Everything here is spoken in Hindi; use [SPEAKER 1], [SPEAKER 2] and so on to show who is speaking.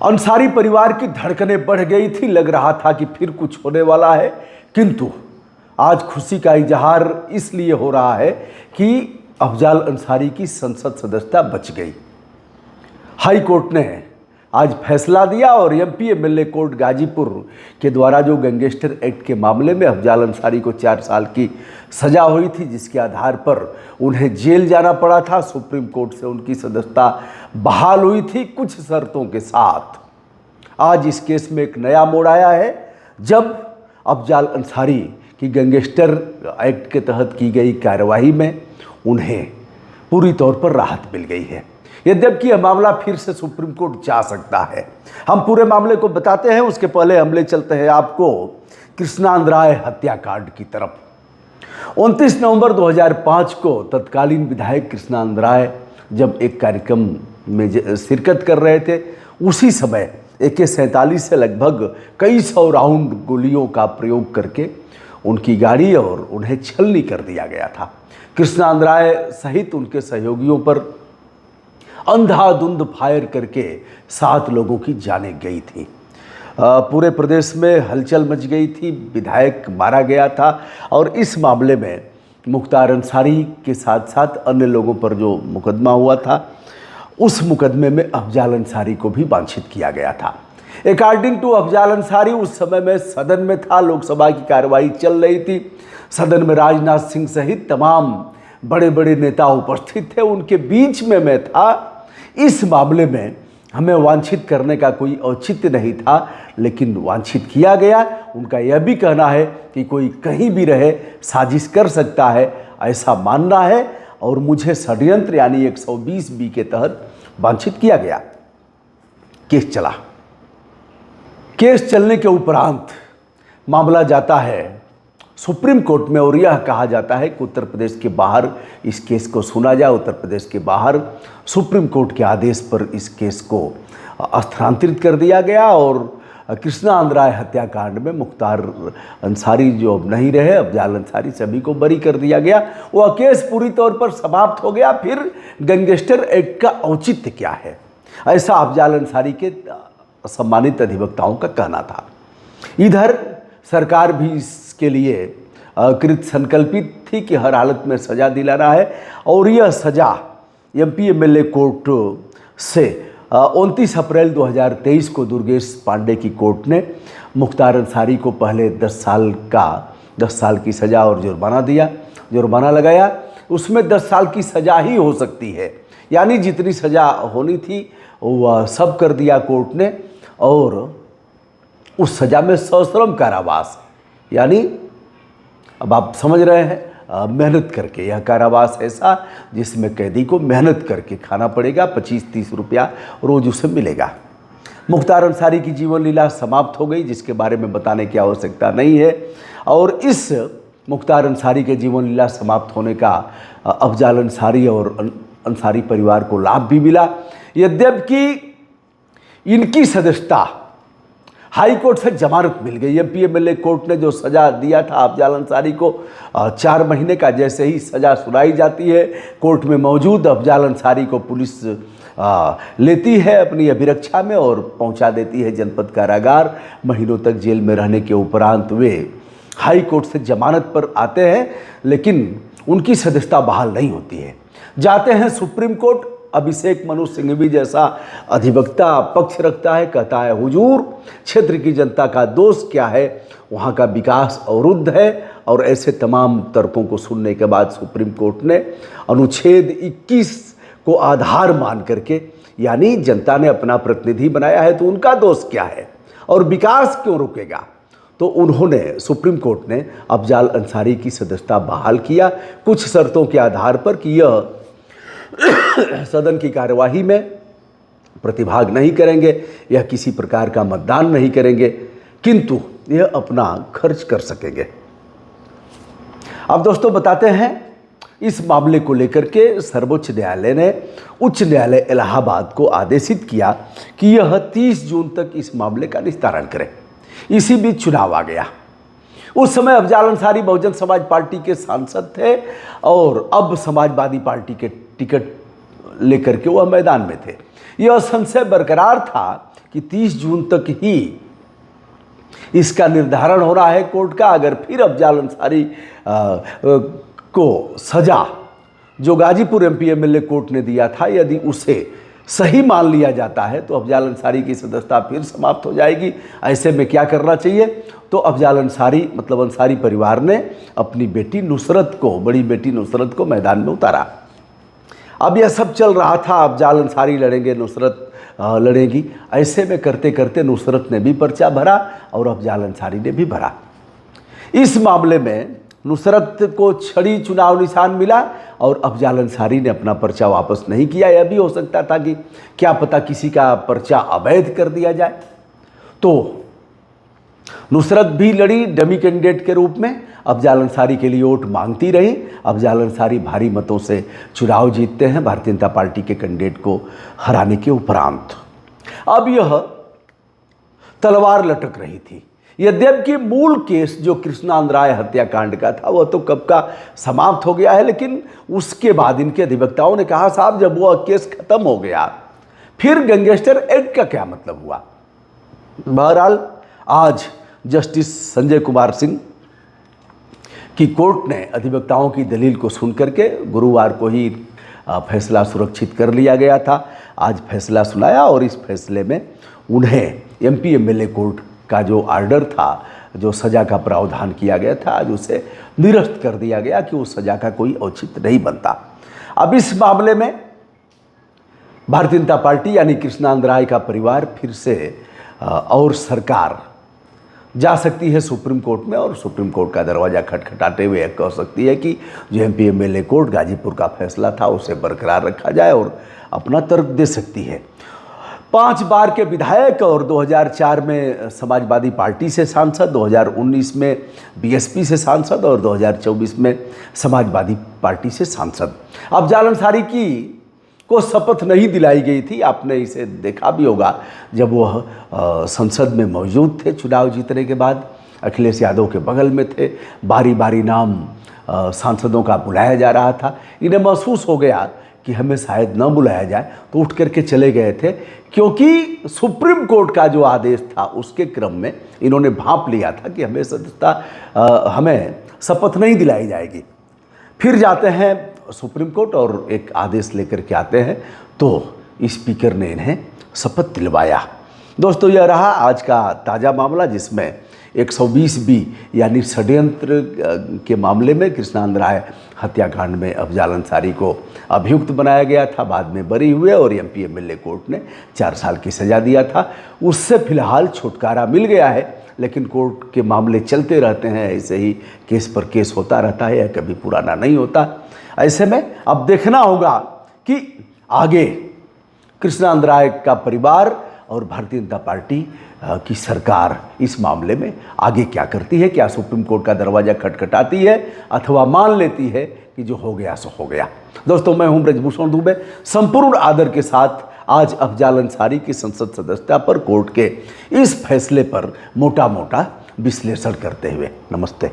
[SPEAKER 1] अंसारी परिवार की धड़कनें बढ़ गई थी। लग रहा था कि फिर कुछ होने वाला है, किंतु आज खुशी का इजहार इसलिए हो रहा है कि अफजाल अंसारी की संसद सदस्यता बच गई। हाई कोर्ट ने आज फैसला दिया और एमपी एमएलए कोर्ट गाजीपुर के द्वारा जो गैंगस्टर एक्ट के मामले में अफजाल अंसारी को 4 साल की सजा हुई थी, जिसके आधार पर उन्हें जेल जाना पड़ा था, सुप्रीम कोर्ट से उनकी सदस्यता बहाल हुई थी कुछ शर्तों के साथ। आज इस केस में एक नया मोड़ आया है, जब अफजाल अंसारी की गैंगस्टर एक्ट के तहत की गई कार्रवाई में उन्हें पूरी तौर पर राहत मिल गई है। यद्यपि यह मामला फिर से सुप्रीम कोर्ट जा सकता है। हम पूरे मामले को बताते हैं, उसके पहले हम ले चलते हैं आपको कृष्णा अंद्राय हत्याकांड की तरफ। 29 नवंबर 2005 को तत्कालीन विधायक कृष्णा अंद्राय जब एक कार्यक्रम में शिरकत कर रहे थे, उसी समय AK-47 से लगभग कई 100 राउंड गोलियों का प्रयोग करके उनकी गाड़ी और उन्हें छलनी कर दिया गया था। कृष्णा अंद्राय सहित उनके सहयोगियों पर अंधाधुंध फायर करके 7 लोगों की जानें गई थी। पूरे प्रदेश में हलचल मच गई थी, विधायक मारा गया था और इस मामले में मुख्तार अंसारी के साथ साथ अन्य लोगों पर जो मुकदमा हुआ था, उस मुकदमे में अफजाल अंसारी को भी वांछित किया गया था। अकॉर्डिंग टू अफजाल अंसारी उस समय में सदन में था, लोकसभा की कार्रवाई चल रही थी। सदन में राजनाथ सिंह सहित तमाम बड़े बड़े नेता उपस्थित थे, उनके बीच में मैं था। इस मामले में हमें वांछित करने का कोई औचित्य नहीं था, लेकिन वांछित किया गया। उनका यह भी कहना है कि कोई कहीं भी रहे साजिश कर सकता है, ऐसा मानना है और मुझे षड्यंत्र यानी 120B के तहत वांछित किया गया। केस चला। केस चलने के उपरांत मामला जाता है सुप्रीम कोर्ट में और यह कहा जाता है कि उत्तर प्रदेश के बाहर इस केस को सुना जाए। उत्तर प्रदेश के बाहर सुप्रीम कोर्ट के आदेश पर इस केस को स्थानांतरित कर दिया गया और कृष्णा अंद्राय हत्याकांड में मुख्तार अंसारी जो अब नहीं रहे, अफजाल अंसारी, सभी को बरी कर दिया गया। वह केस पूरी तौर पर समाप्त हो गया। फिर गैंगस्टर एक्ट का औचित्य क्या है, ऐसा अफजाल अंसारी के सम्मानित अधिवक्ताओं का कहना था। इधर सरकार भी इसके लिए कृत संकल्पित थी कि हर हालत में सज़ा दिलाना है और यह सज़ा एमपी एमएलए कोर्ट से 29 अप्रैल 2023 को दुर्गेश पांडे की कोर्ट ने मुख्तार अंसारी को पहले 10 साल की सज़ा और जुर्माना लगाया। उसमें 10 साल की सज़ा ही हो सकती है, यानी जितनी सज़ा होनी थी वह सब कर दिया कोर्ट ने और उस सज़ा में सश्रम कारावास, यानी अब आप समझ रहे हैं, मेहनत करके यह कारावास ऐसा जिसमें कैदी को मेहनत करके खाना पड़ेगा, 25-30 रुपया रोज़ उसे मिलेगा। मुख्तार अंसारी की जीवन लीला समाप्त हो गई, जिसके बारे में बताने की आवश्यकता नहीं है। और इस मुख्तार अंसारी के जीवन लीला समाप्त होने का अफजाल अंसारी और अंसारी परिवार को लाभ भी मिला। यद्यपि इनकी सदस्यता हाई कोर्ट से जमानत मिल गई। एमपी एमएलए कोर्ट ने जो सज़ा दिया था अफजाल अंसारी को 4 महीने का, जैसे ही सज़ा सुनाई जाती है कोर्ट में मौजूद अफजाल अंसारी को पुलिस लेती है अपनी अभिरक्षा में और पहुंचा देती है जनपद कारागार। महीनों तक जेल में रहने के उपरांत वे हाई कोर्ट से जमानत पर आते हैं, लेकिन उनकी सदस्यता बहाल नहीं होती है। जाते हैं सुप्रीम कोर्ट। अभिषेक मनु सिंघवी जैसा अधिवक्ता पक्ष रखता है, कहता है हुजूर क्षेत्र की जनता का दोष क्या है, वहाँ का विकास अवरुद्ध है। और ऐसे तमाम तर्कों को सुनने के बाद सुप्रीम कोर्ट ने अनुच्छेद 21 को आधार मान करके, यानी जनता ने अपना प्रतिनिधि बनाया है तो उनका दोष क्या है और विकास क्यों रुकेगा, तो उन्होंने सुप्रीम कोर्ट ने अफजाल अंसारी की सदस्यता बहाल किया कुछ शर्तों के आधार पर कि यह सदन की कार्यवाही में प्रतिभाग नहीं करेंगे, यह किसी प्रकार का मतदान नहीं करेंगे, किंतु यह अपना खर्च कर सकेंगे। अब दोस्तों बताते हैं इस मामले को लेकर के सर्वोच्च न्यायालय ने उच्च न्यायालय इलाहाबाद को आदेशित किया कि यह 30 जून तक इस मामले का निस्तारण करे। इसी बीच चुनाव आ गया। उस समय अफजाल अंसारी बहुजन समाज पार्टी के सांसद थे और अब समाजवादी पार्टी के टिकट लेकर के वह मैदान में थे। यह संशय बरकरार था कि 30 जून तक ही इसका निर्धारण हो रहा है कोर्ट का। अगर फिर अफजाल अंसारी को सजा जो गाजीपुर एमपी एमएलए कोर्ट ने दिया था, यदि उसे सही मान लिया जाता है तो अफजाल अंसारी की सदस्यता फिर समाप्त हो जाएगी। ऐसे में क्या करना चाहिए? तो अफजाल अंसारी मतलब अंसारी परिवार ने अपनी बेटी नुसरत को, बड़ी बेटी नुसरत को मैदान में उतारा। अब यह सब चल रहा था, अफजाल अंसारी लड़ेंगे, नुसरत लड़ेगी। ऐसे में करते करते नुसरत ने भी पर्चा भरा और अफजाल अंसारी ने भी भरा। इस मामले में नुसरत को छड़ी चुनाव निशान मिला और अफजाल अंसारी ने अपना पर्चा वापस नहीं किया। यह भी हो सकता था कि क्या पता किसी का पर्चा अवैध कर दिया जाए। तो नुसरत भी लड़ी डमी कैंडिडेट के रूप में, अफजाल अंसारी के लिए वोट मांगती रही। अफजाल अंसारी भारी मतों से चुनाव जीतते हैं भारतीय जनता पार्टी के कैंडिडेट को हराने के उपरांत। अब यह तलवार लटक रही थी। यद्यपि मूल केस जो कृष्णानंद राय हत्याकांड का था वह तो कब का समाप्त हो गया है, लेकिन उसके बाद इनके अधिवक्ताओं ने कहा साहब जब वह केस खत्म हो गया फिर गैंगस्टर एक्ट का क्या मतलब हुआ। बहरहाल आज जस्टिस संजय कुमार सिंह की कोर्ट ने अधिवक्ताओं की दलील को सुन करके गुरुवार को ही फैसला सुरक्षित कर लिया गया था। आज फैसला सुनाया और इस फैसले में उन्हें एमपी एमएलए कोर्ट का जो आर्डर था, जो सज़ा का प्रावधान किया गया था, आज उसे निरस्त कर दिया गया कि उस सज़ा का कोई औचित्य नहीं बनता। अब इस मामले में भारतीय जनता पार्टी यानी कृष्णानंद राय का परिवार फिर से और सरकार जा सकती है सुप्रीम कोर्ट में और सुप्रीम कोर्ट का दरवाज़ा खटखटाते हुए कह सकती है कि जो एमपी एमएलए कोर्ट गाजीपुर का फैसला था उसे बरकरार रखा जाए और अपना तर्क दे सकती है। 5 बार के विधायक और 2004 में समाजवादी पार्टी से सांसद, 2019 में बीएसपी से सांसद और 2024 में समाजवादी पार्टी से सांसद। अफजाल अंसारी को शपथ नहीं दिलाई गई थी। आपने इसे देखा भी होगा जब वह संसद में मौजूद थे चुनाव जीतने के बाद, अखिलेश यादव के बगल में थे, बारी बारी नाम सांसदों का बुलाया जा रहा था। इन्हें महसूस हो गया कि हमें शायद न बुलाया जाए तो उठ करके चले गए थे, क्योंकि सुप्रीम कोर्ट का जो आदेश था उसके क्रम में इन्होंने भांप लिया था कि हमें सदस्यता, हमें शपथ नहीं दिलाई जाएगी। फिर जाते हैं सुप्रीम कोर्ट और एक आदेश लेकर के आते हैं तो स्पीकर ने इन्हें शपथ दिलवाया। दोस्तों यह रहा आज का ताज़ा मामला जिसमें 120B यानी षड्यंत्र के मामले में कृष्णानंद राय हत्याकांड में अफजाल अंसारी को अभियुक्त बनाया गया था, बाद में बरी हुए और एमपी एमएलए कोर्ट ने 4 साल की सज़ा दिया था। उससे फिलहाल छुटकारा मिल गया है, लेकिन कोर्ट के मामले चलते रहते हैं, ऐसे ही केस पर केस होता रहता है, यह कभी पुराना नहीं होता। ऐसे में अब देखना होगा कि आगे कृष्णानंद राय का परिवार और भारतीय जनता पार्टी की सरकार इस मामले में आगे क्या करती है। क्या सुप्रीम कोर्ट का दरवाज़ा खटखटाती है अथवा मान लेती है कि जो हो गया सो हो गया। दोस्तों मैं हूं ब्रजभूषण दुबे, संपूर्ण आदर के साथ आज अफजाल अंसारी की संसद सदस्यता पर कोर्ट के इस फैसले पर मोटा मोटा विश्लेषण करते हुए नमस्ते।